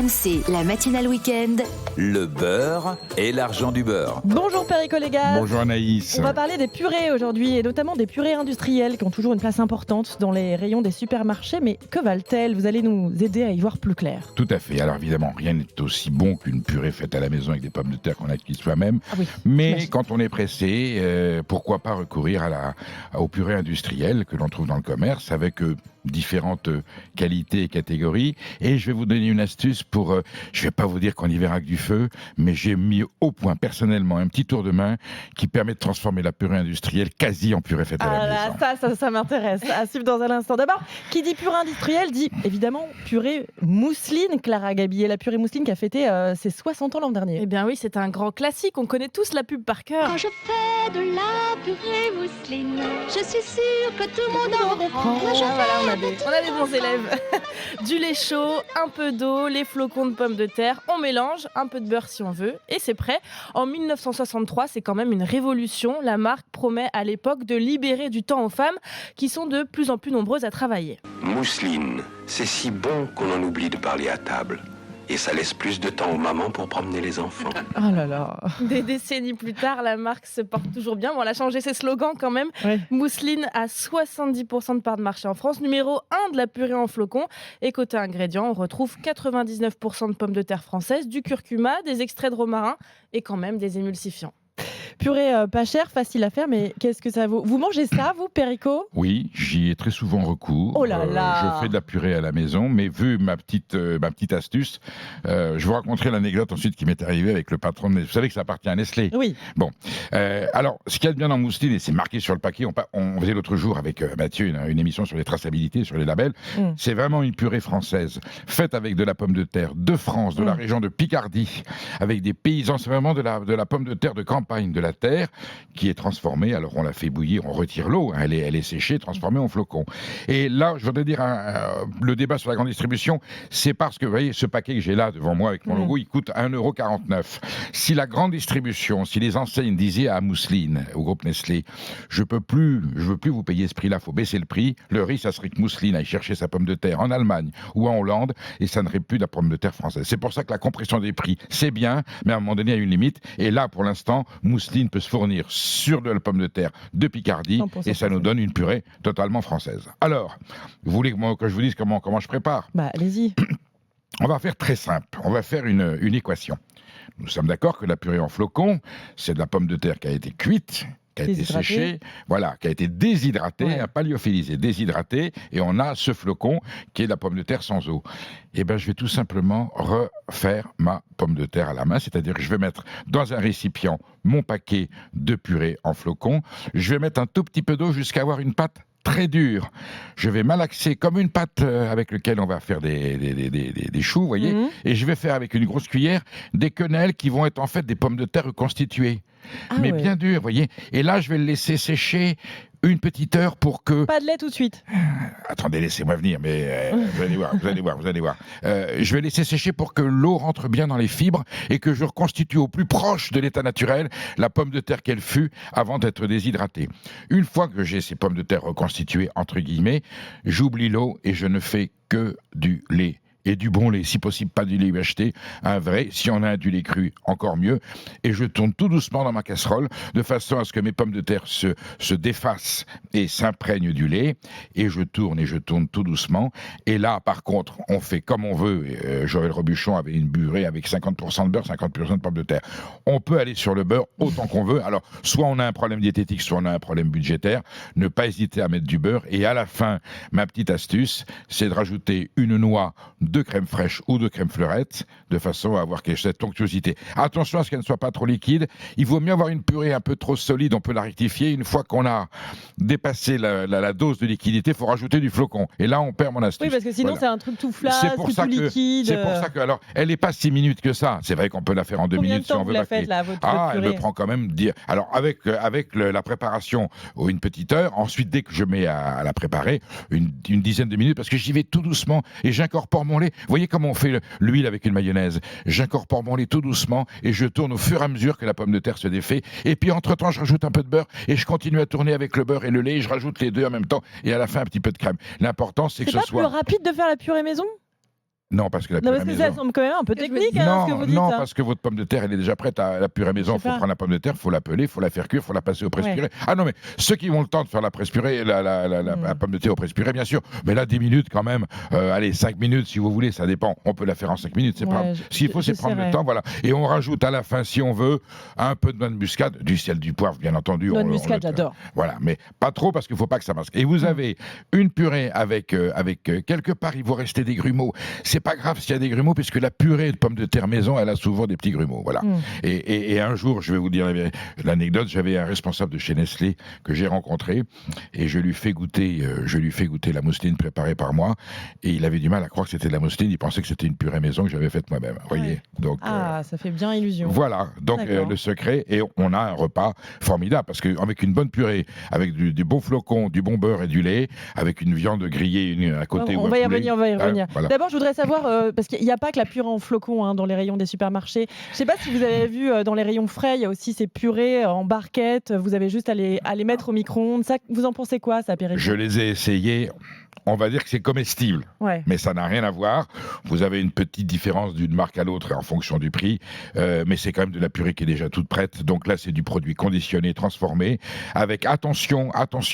RMC, la matinale week-end. Le beurre et l'argent du beurre. Bonjour Perico les gars. Bonjour Anaïs. On va parler des purées aujourd'hui et notamment des purées industrielles qui ont toujours une place importante dans les rayons des supermarchés. Mais que valent-elles ? Vous allez nous aider à y voir plus clair. Tout à fait. Alors évidemment, rien n'est aussi bon qu'une purée faite à la maison avec des pommes de terre qu'on a acquises soi-même. Ah oui, Mais j'imagine. quand on est pressé, pourquoi pas recourir aux purées industrielles que l'on trouve dans le commerce avec différentes qualités et catégories. Et je vais vous donner une astuce pour, je vais pas vous dire qu'on y verra que du feu, mais j'ai mis au point personnellement un petit tour de main qui permet de transformer la purée industrielle quasi en purée faite à la Ah maison. là, ça m'intéresse. À suivre dans un instant. D'abord, qui dit purée industrielle dit évidemment purée mousseline, Clara Gabillet. La purée mousseline qui a fêté ses 60 ans l'an dernier. Eh bien oui, c'est un grand classique, on connaît tous la pub par cœur. Quand je fais de la purée mousseline, je suis sûre que tout le monde en prend. Moi, je Voilà, on a des bons élèves. Du lait chaud, un peu d'eau, les flocons de pommes de terre, on mélange, un peu de beurre si on veut, et c'est prêt. En 1963, c'est quand même une révolution. La marque promet à l'époque de libérer du temps aux femmes qui sont de plus en plus nombreuses à travailler. Mousseline, c'est si bon qu'on en oublie de parler à table. Et ça laisse plus de temps aux mamans pour promener les enfants. Oh là là. Des décennies plus tard, la marque se porte toujours bien. Bon, elle a changé ses slogans quand même. Ouais. Mousseline a 70% de part de marché en France, numéro 1 de la purée en flocons. Et côté ingrédients, on retrouve 99% de pommes de terre françaises, du curcuma, des extraits de romarin et quand même des émulsifiants. Purée pas chère, facile à faire, mais qu'est-ce que ça vaut ? Vous mangez ça, vous, Perico ? Oui, j'y ai très souvent recours. Oh là là. Je fais de la purée à la maison, mais vu ma petite astuce, je vous raconterai l'anecdote ensuite qui m'est arrivée avec le patron de Nestlé. Vous savez que ça appartient à Nestlé. Oui. Bon, alors, ce qu'il y a de bien dans mousseline, et c'est marqué sur le paquet, on faisait l'autre jour avec Mathieu une émission sur les traçabilités, sur les labels, c'est vraiment une purée française, faite avec de la pomme de terre de France, de la région de Picardie, avec des paysans, c'est vraiment de la pomme de terre de campagne, de la terre, qui est transformée, alors on la fait bouillir, on retire l'eau, hein, elle est séchée, transformée en flocons. Et là, je voudrais dire, le débat sur la grande distribution, c'est parce que, vous voyez, ce paquet que j'ai là devant moi avec mon logo, il coûte 1,49 €. Si la grande distribution, si les enseignes disaient à Mousseline, au groupe Nestlé, je veux plus vous payer ce prix-là, faut baisser le prix, le riz, ça serait que Mousseline aille chercher sa pomme de terre en Allemagne ou en Hollande, et ça n'aurait plus de la pomme de terre française. C'est pour ça que la compression des prix, c'est bien, mais à un moment donné, il y a une limite. Et là, pour l'instant, Mousseline peut se fournir sur de la pomme de terre de Picardie, 100% et ça nous donne une purée totalement française. Alors, vous voulez que je vous dise comment je prépare ? Bah, allez-y. On va faire très simple. On va faire une équation. Nous sommes d'accord que la purée en flocons, c'est de la pomme de terre qui a été cuite, qui a été Déshydratée. séchée, voilà, qui a été déshydratée, Ouais. pas lyophilisée, déshydratée, et on a ce flocon qui est de la pomme de terre sans eau. Eh bien, je vais tout simplement refaire ma pomme de terre à la main, c'est-à-dire que je vais mettre dans un récipient mon paquet de purée en flocons, je vais mettre un tout petit peu d'eau jusqu'à avoir une pâte très dure. Je vais malaxer comme une pâte avec laquelle on va faire des choux, vous voyez, et je vais faire avec une grosse cuillère des quenelles qui vont être en fait des pommes de terre reconstituées, Ah mais ouais. bien dures, vous voyez. Et là, je vais le laisser sécher une petite heure pour que... Pas de lait tout de suite. Attendez, laissez-moi venir, mais vous allez voir. Je vais laisser sécher pour que l'eau rentre bien dans les fibres et que je reconstitue au plus proche de l'état naturel la pomme de terre qu'elle fut avant d'être déshydratée. Une fois que j'ai ces pommes de terre reconstituées, entre guillemets, j'oublie l'eau et je ne fais que du lait. Et du bon lait, si possible pas du lait acheté, un vrai, si on a un du lait cru, encore mieux, et je tourne tout doucement dans ma casserole, de façon à ce que mes pommes de terre se défassent et s'imprègnent du lait, et je tourne tout doucement, et là, par contre, on fait comme on veut. Joël Robuchon avait une purée avec 50% de beurre, 50% de pommes de terre. On peut aller sur le beurre autant qu'on veut, alors, soit on a un problème diététique, soit on a un problème budgétaire, ne pas hésiter à mettre du beurre, et à la fin, ma petite astuce, c'est de rajouter une noix de crème fraîche ou de crème fleurette, de façon à avoir cette onctuosité. Attention à ce qu'elle ne soit pas trop liquide. Il vaut mieux avoir une purée un peu trop solide, on peut la rectifier. Une fois qu'on a dépassé la dose de liquidité, il faut rajouter du flocon. Et là, on perd mon astuce. Oui, parce que sinon, Voilà. c'est un truc tout flasque, C'est pour tout ça que- liquide. C'est pour ça que, alors, elle n'est pas 6 minutes que ça. C'est vrai qu'on peut la faire en 2 Combien minutes de si temps on vous veut la bâcler. faites, là, votre Elle purée me prend quand même alors avec la préparation une petite heure. Ensuite, dès que je mets à la préparer, une dizaine de minutes, parce que j'y vais tout doucement et j'incorpore mon lait. Vous voyez comment on fait l'huile avec une mayonnaise. J'incorpore mon lait tout doucement et je tourne au fur et à mesure que la pomme de terre se défait. Et puis entre-temps, je rajoute un peu de beurre et je continue à tourner avec le beurre et le lait. Et je rajoute les deux en même temps et à la fin un petit peu de crème. L'important, c'est que C'est ce pas soit... plus rapide de faire la purée maison ? Non, parce que la Non, purée parce que ça maison... semble quand même un peu technique, hein, ce que vous dites. non, hein. parce que votre pomme de terre, elle est déjà prête à la purée maison. Je Il sais faut pas. prendre la pomme de terre, il faut la peler, il faut la faire cuire, il faut la passer au presse-purée. Ah non, mais ceux qui ont le temps de faire la presse-purée, la pomme de terre au presse-purée, bien sûr. Mais là, 10 minutes quand même. Allez, 5 minutes si vous voulez, ça dépend. On peut la faire en 5 minutes, c'est pas. S'il faut, c'est prendre le temps, voilà. Et on rajoute à la fin, si on veut, un peu de noix de muscade, du sel, du poivre, bien entendu. Noix de muscade, j'adore. Voilà, mais pas trop parce qu'il ne faut pas que ça masque. Et vous avez une purée avec quelque part, il vous rester des grumeaux. C'est pas grave s'il y a des grumeaux, puisque la purée de pommes de terre maison, elle a souvent des petits grumeaux. Voilà. Et un jour, je vais vous dire l'anecdote, j'avais un responsable de chez Nestlé que j'ai rencontré et je lui fais goûter la mousseline préparée par moi. Et il avait du mal à croire que c'était de la mousseline. Il pensait que c'était une purée maison que j'avais faite moi-même. Voyez. Donc, ça fait bien illusion. voilà, donc le secret, et on a un repas formidable, parce qu'avec une bonne purée, avec du bon flocon, du bon beurre et du lait, avec une viande grillée à côté. On va y revenir, Voilà. D'abord, je voudrais savoir, parce qu'il n'y a pas que la purée en flocon dans les rayons des supermarchés. Je ne sais pas si vous avez vu dans les rayons frais, il y a aussi ces purées en barquette. Vous avez juste à les mettre au micro-ondes. Ça, vous en pensez quoi, ça, Péricot ? Je les ai essayés. On va dire que c'est comestible, mais ça n'a rien à voir. Vous avez une petite différence d'une marque à l'autre en fonction du prix, mais c'est quand même de la purée qui est déjà toute prête. Donc là, c'est du produit conditionné, transformé, avec attention,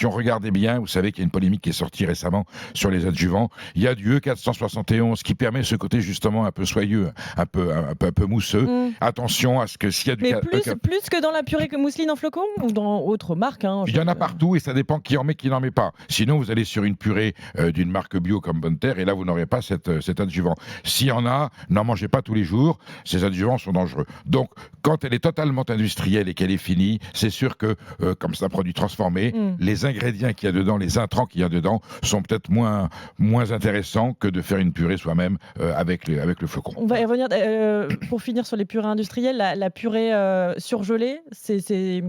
regardez bien. Vous savez qu'il y a une polémique qui est sortie récemment sur les adjuvants. Il y a du E471 qui permet ce côté justement un peu soyeux, un peu mousseux. Attention à ce que s'il y a du... Mais plus que dans la purée que mousseline en flocon ou dans autre marque. Il y en a partout et ça dépend qui en met, qui n'en met pas. Sinon, vous allez sur une purée d'une marque bio comme Bonne Terre et là, vous n'aurez pas cet adjuvant. S'il y en a, n'en mangez pas tous les jours. Ces adjuvants sont dangereux. Donc, quand elle est totalement industrielle et qu'elle est finie, c'est sûr que, comme c'est un produit transformé, les ingrédients qu'il y a dedans, les intrants qu'il y a dedans, sont peut-être moins intéressants que de faire une purée soi-même avec le flocon. On va y revenir. Pour finir sur les purées industrielles, la purée surgelée, c'est...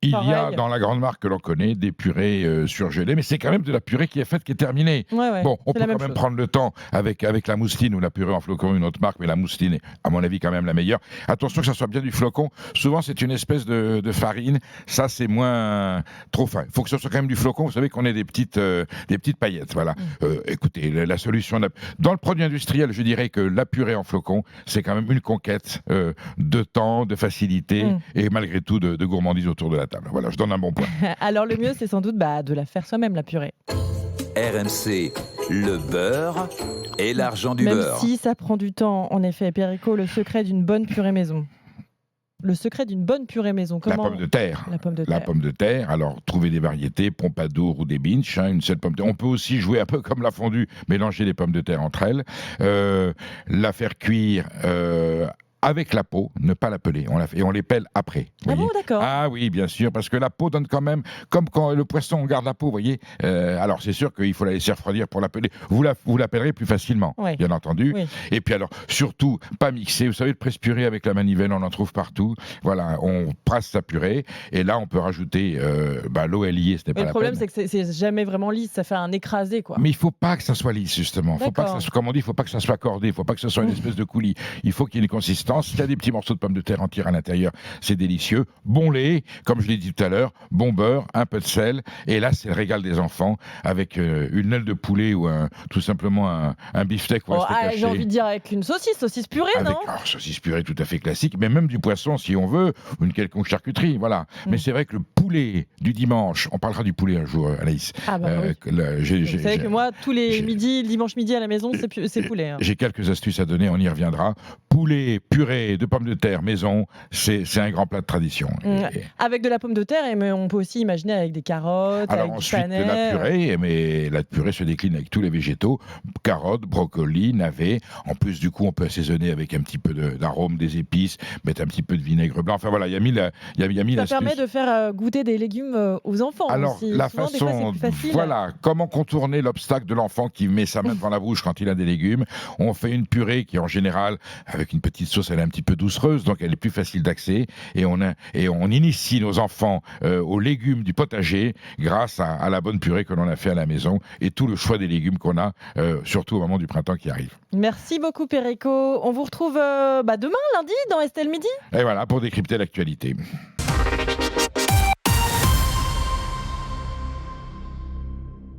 Il y a dans la grande marque que l'on connaît des purées surgelées, mais c'est quand même de la purée qui est faite, qui est terminée. Bon, on peut quand même prendre le temps avec la mousseline ou la purée en flocon, une autre marque, mais la mousseline est, à mon avis, quand même la meilleure. Attention que ça soit bien du flocon. Souvent, c'est une espèce de farine. Ça, c'est moins trop fin. Il faut que ce soit quand même du flocon. Vous savez qu'on ait des petites paillettes. Voilà. Écoutez, la solution... Dans le produit industriel, je dirais que la purée en flocon, c'est quand même une conquête de temps, de facilité et malgré tout de gourmandise autour de la table. Voilà, je donne un bon point. Alors le mieux, c'est sans doute de la faire soi-même, la purée. RMC, le beurre et l'argent du beurre. Même si ça prend du temps, en effet, Péricot, le secret d'une bonne purée maison. Le secret d'une bonne purée maison, comment... La pomme de terre. La pomme de terre. Alors, trouver des variétés, Pompadour ou des Binch, une seule pomme de terre. On peut aussi jouer un peu comme la fondue, mélanger les pommes de terre entre elles, la faire cuire... avec la peau, ne pas la peler. Et on les pèle après. Ah bon, d'accord. Ah oui, bien sûr, parce que la peau donne quand même, comme quand le poisson, on garde la peau, vous voyez. Alors, c'est sûr qu'il faut la laisser refroidir pour la peler. Vous la pèlerez plus facilement, bien entendu. Oui. Et puis alors, surtout, pas mixer. Vous savez, le presse-purée avec la manivelle, on en trouve partout. Voilà, on presse sa purée. Et là, on peut rajouter l'eau est liée, ce n'est pas la peine. Le problème, c'est que c'est jamais vraiment lisse. Ça fait un écrasé, quoi. Mais il ne faut pas que ça soit lisse, justement. Faut pas que ça soit, comme on dit, il ne faut pas que ça soit cordé. Il ne faut pas que ce soit une espèce de coulis. Il faut qu'il y ait une consistance. S'il y a des petits morceaux de pommes de terre entières à l'intérieur, c'est délicieux. Bon lait, comme je l'ai dit tout à l'heure, bon beurre, un peu de sel. Et là, c'est le régal des enfants avec une aile de poulet ou tout simplement un beefsteak. J'ai envie de dire avec une saucisse purée, non ? Saucisse purée tout à fait classique, mais même du poisson si on veut, ou une quelconque charcuterie, voilà. Mais c'est vrai que le poulet du dimanche, on parlera du poulet un jour, Anaïs. Ah bah oui. Vous savez que moi, tous les midis, le dimanche midi à la maison, c'est poulet. J'ai quelques astuces à donner, on y reviendra. Poulet, purée de pommes de terre maison, c'est un grand plat de tradition. Avec de la pomme de terre, mais on peut aussi imaginer avec des carottes, alors avec ensuite du panais. De la purée, mais la purée se décline avec tous les végétaux, carottes, brocolis, navets. En plus, du coup, on peut assaisonner avec un petit peu d'arôme, des épices, mettre un petit peu de vinaigre blanc. Enfin voilà, il y a mis Ça permet de faire goûter des légumes aux enfants. Alors aussi. la Souvent, façon, des fois, c'est plus facile. voilà, comment contourner l'obstacle de l'enfant qui met sa main devant la bouche quand il a des légumes. On fait une purée qui, en général, avec une petite sauce, elle est un petit peu doucereuse, donc elle est plus facile d'accès. Et on initie nos enfants aux légumes du potager grâce à la bonne purée que l'on a fait à la maison et tout le choix des légumes qu'on a, surtout au moment du printemps qui arrive. Merci beaucoup, Péricot. On vous retrouve demain, lundi, dans Estelle Midi. Et voilà, pour décrypter l'actualité.